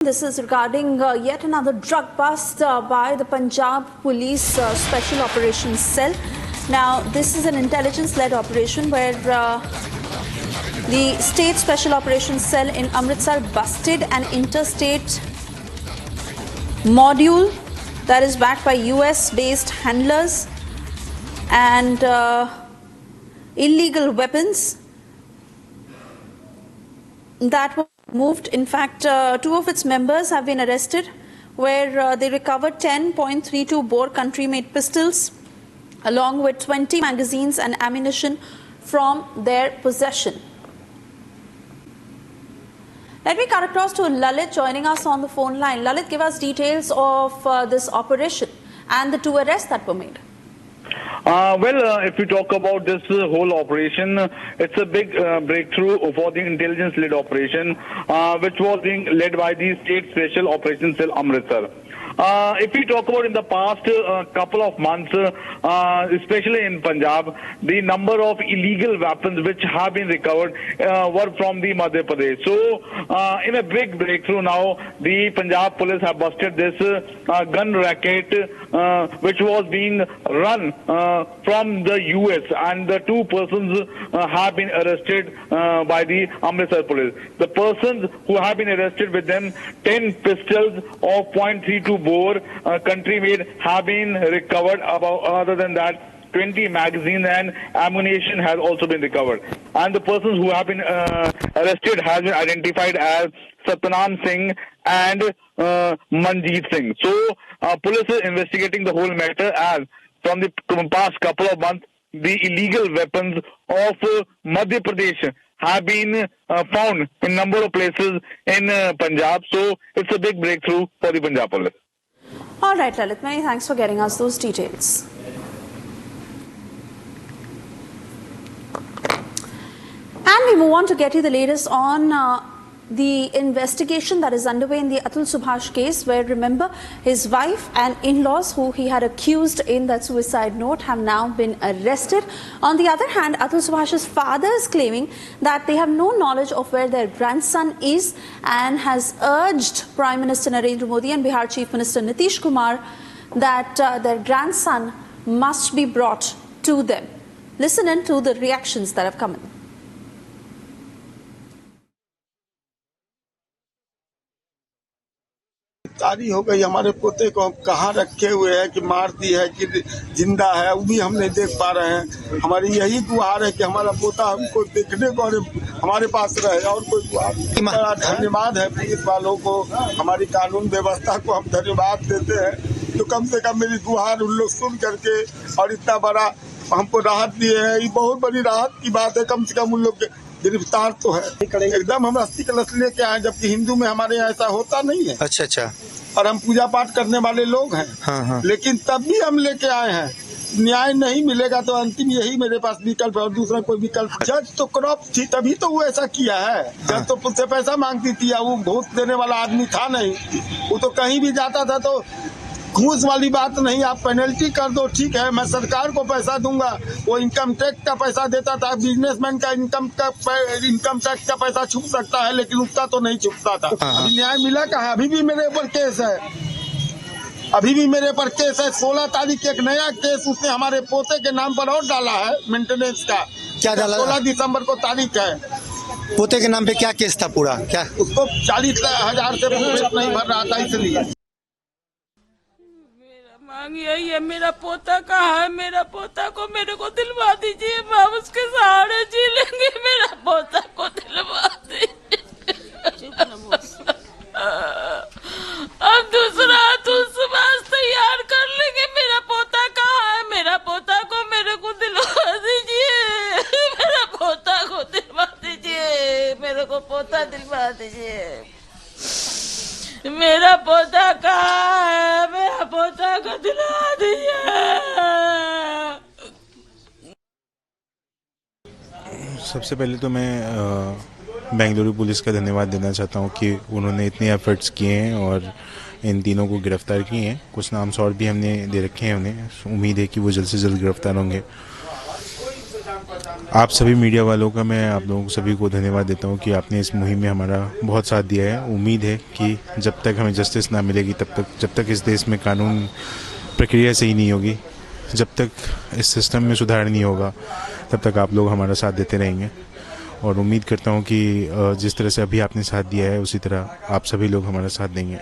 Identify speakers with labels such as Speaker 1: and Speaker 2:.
Speaker 1: This is regarding yet another drug bust by the Punjab Police Special Operations Cell. Now, this is an intelligence-led operation where the State Special Operations Cell in Amritsar busted an interstate module that is backed by US-based handlers and illegal weapons that were moved. In fact, two of its members have been arrested, where they recovered 10.32 bore country-made pistols, along with 20 magazines and ammunition from their possession. Let me cut across to Lalit joining us on the phone line. Lalit, give us details of this operation and the two arrests that were made.
Speaker 2: If we talk about this whole operation, it's a big breakthrough for the intelligence-led operation, which was being led by the State Special Operations Cell Amritsar. If we talk about in the past couple of months, especially in Punjab, the number of illegal weapons which have been recovered were from the Madhya Pradesh. So, in a big breakthrough now, the Punjab police have busted this gun racket which was being run from the US, and the two persons have been arrested by the Amritsar police. The persons who have been arrested, with them 10 pistols of .32 bore country-made have been recovered. Other than that, 20 magazines and ammunition has also been recovered. And the persons who have been arrested has been identified as Satnam Singh and Manjeet Singh. So, police is investigating the whole matter, as from the past couple of months, the illegal weapons of Madhya Pradesh have been found in number of places in Punjab. So, it's a big breakthrough for the Punjab police.
Speaker 1: All right, Lalit, many thanks for getting us those details. And we move on to get you the latest on the investigation that is underway in the Atul Subhash case, where, remember, his wife and in-laws, who he had accused in that suicide note, have now been arrested. On the other hand, Atul Subhash's father is claiming that they have no knowledge of where their grandson is, and has urged Prime Minister Narendra Modi and Bihar Chief Minister Nitish Kumar that their grandson must be brought to them. Listen in to the reactions that have come in.
Speaker 3: तारी हो गई। हमारे पोते को कहाँ रखे हुए हैं, कि मार दी है कि जिंदा है, वो भी हम नहीं देख पा रहे हैं। हमारी यही गुहार है कि हमारा पोता हमको देखने को और हमारे पास रहे, और कोई गुहार नहीं। बड़ा धन्यवाद है पुलिस वालों को, हमारी कानून व्यवस्था को हम धन्यवाद देते हैं, तो कम से कम मेरी गुहार उन लोग सुन करके और इतना बड़ा हमको राहत दिए है। ये बहुत बड़ी राहत की बात है। कम से कम उन लोग गिरफ्तार तो है। एकदम हम अस्थि कलश लेके आए, जबकि हिंदू में हमारे यहाँ ऐसा होता नहीं है। अच्छा। और हम पूजा पाठ करने वाले लोग हैं। हाँ। लेकिन तब भी हम लेके आए हैं। न्याय नहीं मिलेगा तो अंतिम यही मेरे पास विकल्प है, और दूसरा कोई विकल्प। जज तो करप्ट थी, तभी तो वो ऐसा किया है। जज तो मुझसे पैसा मांगती थी, वो घूस देने वाला आदमी था नहीं। वो तो कहीं भी जाता था तो घूस वाली बात नहीं, आप पेनल्टी कर दो, ठीक है, मैं सरकार को पैसा दूंगा। वो इनकम टैक्स का पैसा देता था। बिजनेसमैन का इनकम टैक्स का पैसा छुप सकता है, लेकिन उसका तो नहीं छुपता था। अभी न्याय मिला कहाँ? अभी भी मेरे ऊपर केस है, अभी भी मेरे ऊपर केस है। 16 तारीख एक नया केस उसने हमारे पोते के नाम पर और डाला है, मेंटेनेंस का। क्या डाला? 16 दिसंबर को तारीख है।
Speaker 4: पोते के नाम पे क्या केस था पूरा? क्या
Speaker 3: उसको 40,000 से नहीं भर रहा था, इसलिए
Speaker 5: मांग यही है। मेरा पोता कहाँ है? मेरा पोता को मेरे को दिलवा दीजिए, हम उसके सहारे जी लेंगे। मेरा पोता को दिलवा दीजिए। अब दूसरा अतुल सुभाष तैयार कर लेंगे। मेरा पोता कहाँ है? मेरा पोता को मेरे को दिलवा दीजिए। मेरा पोता को दिलवा दीजिए। मेरे को पोता दिलवा दीजिए। मेरा पोता कहाँ है? मेरा पोता को दिला दीजिए।
Speaker 6: सबसे पहले तो मैं बेंगलुरु पुलिस का धन्यवाद देना चाहता हूँ कि उन्होंने इतने एफर्ट्स किए हैं और इन तीनों को गिरफ्तार किए हैं। कुछ नाम और भी हमने दे रखे हैं उन्हें, उम्मीद है कि वो जल्द से जल्द गिरफ्तार होंगे। आप सभी मीडिया वालों का मैं आप लोगों सभी को धन्यवाद देता हूं कि आपने इस मुहिम में हमारा बहुत साथ दिया है। उम्मीद है कि जब तक हमें जस्टिस ना मिलेगी जब तक इस देश में कानून प्रक्रिया सही नहीं होगी, जब तक इस सिस्टम में सुधार नहीं होगा, तब तक आप लोग हमारा साथ देते रहेंगे। और उम्मीद करता हूं कि जिस तरह से अभी आपने साथ दिया है उसी तरह आप सभी लोग हमारा साथ देंगे।